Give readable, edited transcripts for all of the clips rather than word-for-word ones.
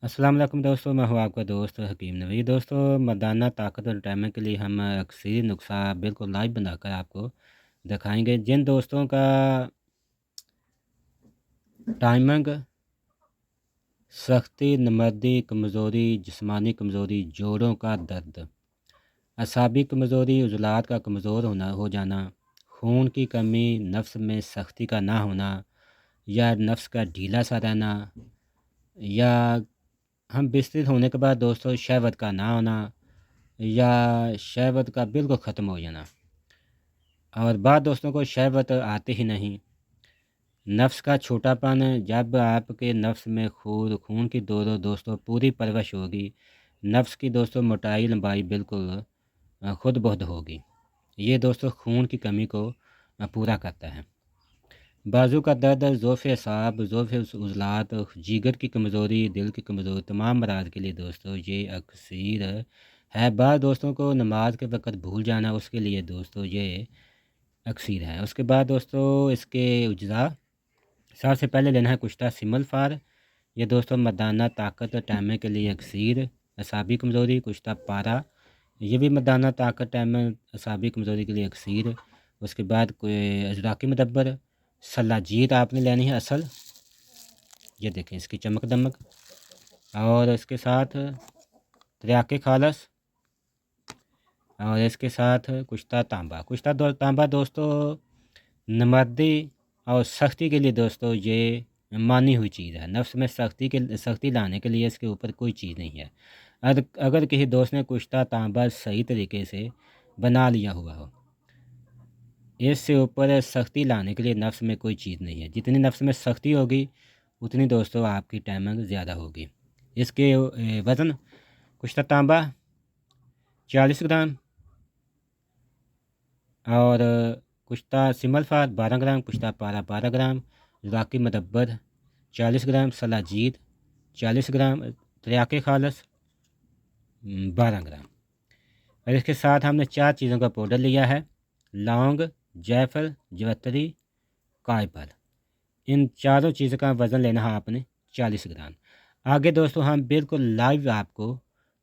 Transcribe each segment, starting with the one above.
अस्सलाम वालेकुम दोस्तों, मैं हूँ आपका दोस्त हकीम नवी। दोस्तों, मर्दाना ताकत और टाइमिंग के लिए हम अक्सरी नुस्खा बिल्कुल लाइव बनाकर आपको दिखाएंगे। जिन दोस्तों का टाइमिंग, सख्ती, नमर्दी, कमज़ोरी, जिस्मानी कमज़ोरी, जोड़ों का दर्द, असाबी कमज़ोरी, उज़लात का कमज़ोर हो जाना, खून की कमी, नफ्स में सख्ती का ना होना, या नफ्स का ढीला सा रहना, या हम बिस्तर होने के बाद दोस्तों शहवत का ना होना, या शहवत का बिल्कुल ख़त्म हो जाना, और बाद दोस्तों को शहवत आते ही नहीं। नफ्स का छोटापन, जब आपके नफ्स में खून की दोस्तों पूरी परवश होगी, नफ्स की दोस्तों मोटाई लंबाई बिल्कुल खुद बहुत होगी। ये दोस्तों खून की कमी को पूरा करता है। बाजू का दर्द, ज़ोफ़ असाब, ज़ोफ़ उज़लात, जिगर की कमज़ोरी, दिल की कमज़ोरी, तमाम मराज के लिए दोस्तों ये अक्सर है। बाद दोस्तों को नमाज के वक़्त भूल जाना, उसके लिए दोस्तों ये अक्सर है। उसके बाद दोस्तों इसके अज्जा, सबसे पहले लेना है कुश्ता सिमल फार। ये दोस्तों मर्दाना ताकत टाइम के लिए अक्सर, असाबी कमज़ोरी, कुश्ता पारा, ये भी मर्दाना ताकत टाइम असाबी कमज़ोरी के लिए अक्सर। उसके बाद कोई अजराकी मुदब्बर, सलाजीत आपने लेनी है असल, ये देखें इसकी चमक दमक, और इसके साथ त्रियाके खालस, और इसके साथ कुश्ता तांबा। तांबा दोस्तों नमर्दी और सख्ती के लिए दोस्तों ये मानी हुई चीज़ है। नफ्स में सख्ती लाने के लिए इसके ऊपर कोई चीज़ नहीं है। अगर किसी दोस्त ने कुश्ता तांबा सही तरीके से बना लिया हुआ हो, इससे ऊपर सख्ती लाने के लिए नफ्स में कोई चीज़ नहीं है। जितनी नफ्स में सख्ती होगी उतनी दोस्तों आपकी टाइमिंग ज़्यादा होगी। इसके वज़न कुश्ता तांबा 40 ग्राम, और कुश्ता सिमल फार 12 ग्राम, कुश्ता पारा 12 ग्राम, ज़ाकी मदब्बर 40 ग्राम, सलाजीत 40 ग्राम, त्रियाके खालस 12 ग्राम। और इसके साथ हमने 4 चीज़ों का पाउडर लिया है: लौंग, जायफल, जवैत्री, कायफल। इन चारों चीज़ों का वज़न लेना है आपने 40 ग्राम। आगे दोस्तों हम बिल्कुल लाइव आपको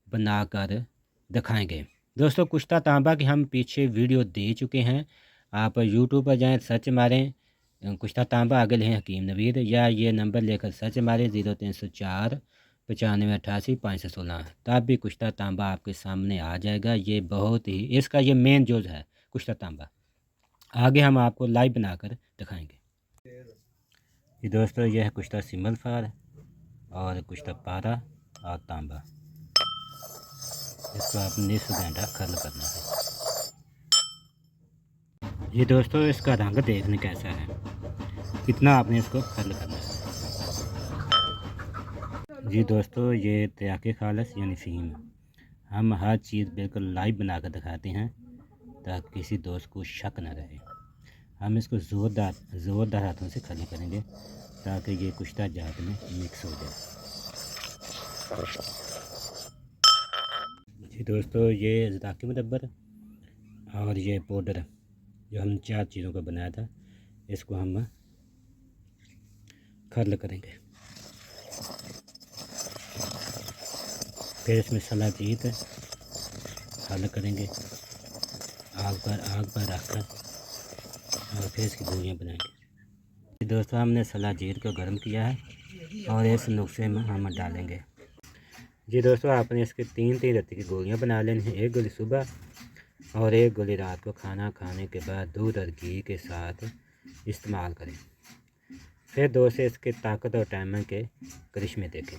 बनाकर दिखाएंगे। दोस्तों कुश्ता तांबा की हम पीछे वीडियो दे चुके हैं। आप यूट्यूब पर जाएं, सर्च मारें कुश्ता तांबा, आगे लिखें हकीम नवीद, या ये नंबर लेकर सर्च मारें 0304 9588 516, तब भी कुश्ता तांबा आपके सामने आ जाएगा। ये बहुत ही इसका ये मेन जोज है कुश्ता तांबा। आगे हम आपको लाइव बनाकर दिखाएंगे। ये दोस्तों यह है कुश्ता सिमल फार और कुश्ता पारा और तांबा। इसको आपने निस्फ घंटा खत्म करना है। ये दोस्तों इसका रंग देखने कैसा है, कितना आपने इसको खत्म करना है। जी दोस्तों, ये त्रियाके खालस यानी फ़ीम, हम हर चीज़ बिल्कुल लाइव बनाकर दिखाते हैं ताकि किसी दोस्त को शक न रहे। हम इसको ज़ोरदार हाथों से खाली करेंगे ताकि ये कुश्ता जात में मिक्स हो जाए। जी दोस्तों, ये ज़ाकी मुदब्बर और ये पाउडर जो हम 4 चीज़ों का बनाया था, इसको हम खर्ल करेंगे। फिर इसमें सलाजीत खर्ल करेंगे आग पर रखकर, और फिर इसकी गोलियाँ बनाएंगे। दोस्तों हमने सलाजीत को गर्म किया है और इस नुस्खे में हम डालेंगे। जी दोस्तों, आपने इसके 3 रत्ती की गोलियाँ बना लेनी हैं। 1 गोली सुबह और 1 गोली रात को खाना खाने के बाद दूध और घी के साथ इस्तेमाल करें। फिर दोस्तों इसके ताकत और टाइमिंग के करिश्मे देखें।